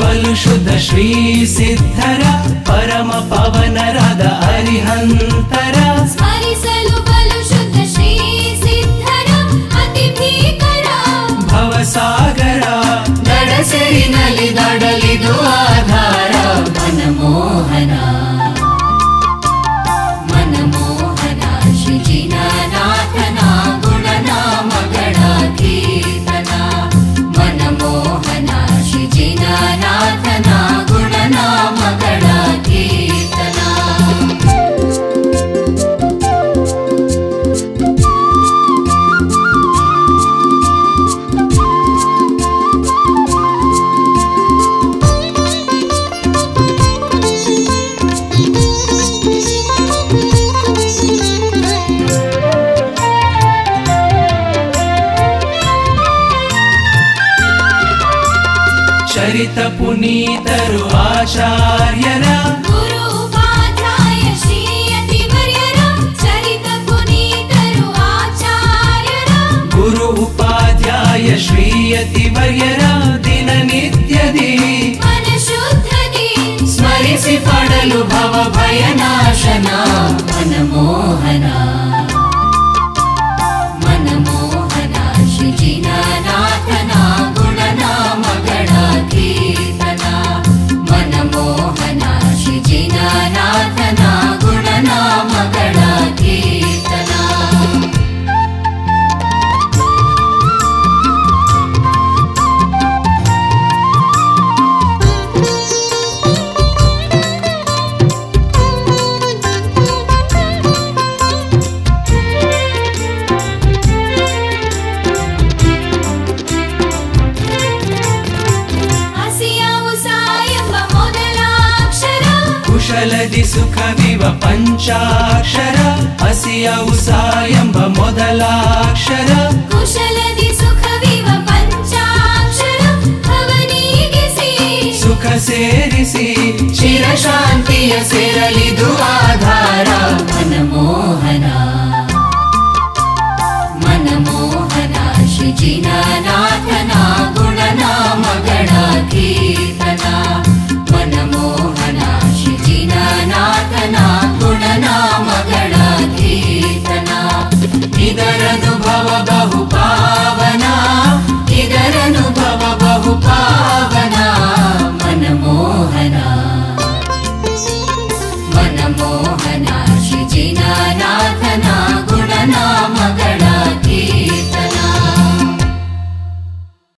ಬಲು ಶುದ್ಧ ಶ್ರೀ ಸಿದ್ಧರ ಪರಮ ಪವನರಾದ ಅರಿಹಂತರ ಸ್ಮರಿಸಲು ಬಲು ಶುದ್ಧ ಶ್ರೀ ಸಿದ್ಧರ ಅತಿ ಭೀಕರ ಭವಸಾಗರ ದಡ ಸೇರಿನಲ್ಲಿ ದಡಲಿದು ಆಧಾರ ಮನಮೋಹನ ಮನಮೋಹನ ಶ್ರೀ ಜಿನನಾಥನ ಗುಣನಾಮಗಳ ಕೀರ್ತನ ಮನಮೋಹನ ಶ್ರೀ ಜಿನನಾಥನ ಗುಣನಾಮಗಳ ಕೀರ್ತನ ಚರಿತ ಪುನೀತರು ಆಚಾರ್ಯರ ಗುರು ಉಪಾಧ್ಯಾಯ ಶ್ರೀ ಯತಿವರ್ಯರ ಚರಿತ ಪುನೀತರು ಆಚಾರ್ಯರ ಗುರು ಉಪಾಧ್ಯಾಯ ಶ್ರೀ ಯತಿವರ್ಯರ ದಿನನಿತ್ಯದಿ ಮನಶುದ್ಧದಿ ಸ್ಮರಿಸಿ ಪಡಲು ಭವ ಭಯನಾಶನ ಮನಮೋಹನ ಮನಮೋಹನ ಶ್ರೀ ಜಿನನಾಥನ ಗುಣನಾಮಗಳ ಕೀರ್ತನ ಮನಮೋಹನ ಶ್ರೀ ಜಿನನಾಥನ ಗುಣನಾಮಗಳ ಕೀರ್ತನ ಕುಶಲದಿ ಸುಖವಿವ ಪಂಚಾಕ್ಷರ ಹಸಿಯ ಉಸಾ ಎಂಬ ಮೊದಲಾಕ್ಷರ ಕುಶಲದಿ ಸುಖವಿವ ಪಂಚಾಕ್ಷರ ಭವನೀಗಿಸಿ ಸುಖ ಸೇರಿಸಿ ಚಿರಶಾಂತಿಯ ಸೇರಲಿದು ಆಧಾರ ಮನಮೋಹನ ಮನಮೋಹನ ಶ್ರೀ ಜಿನನಾಥನ ಗುಣನಾಮಗಳ ಕೀರ್ತನ ಮನಮೋಹನ ಶ್ರೀ ಜಿನನಾಥನ ಗುಣನಾಮಗಳ ಕೀರ್ತನ ಇದರನುಭವ ಬಹು ಪಾವನ ಇದರನುಭವ ಬಹು ಪಾವನ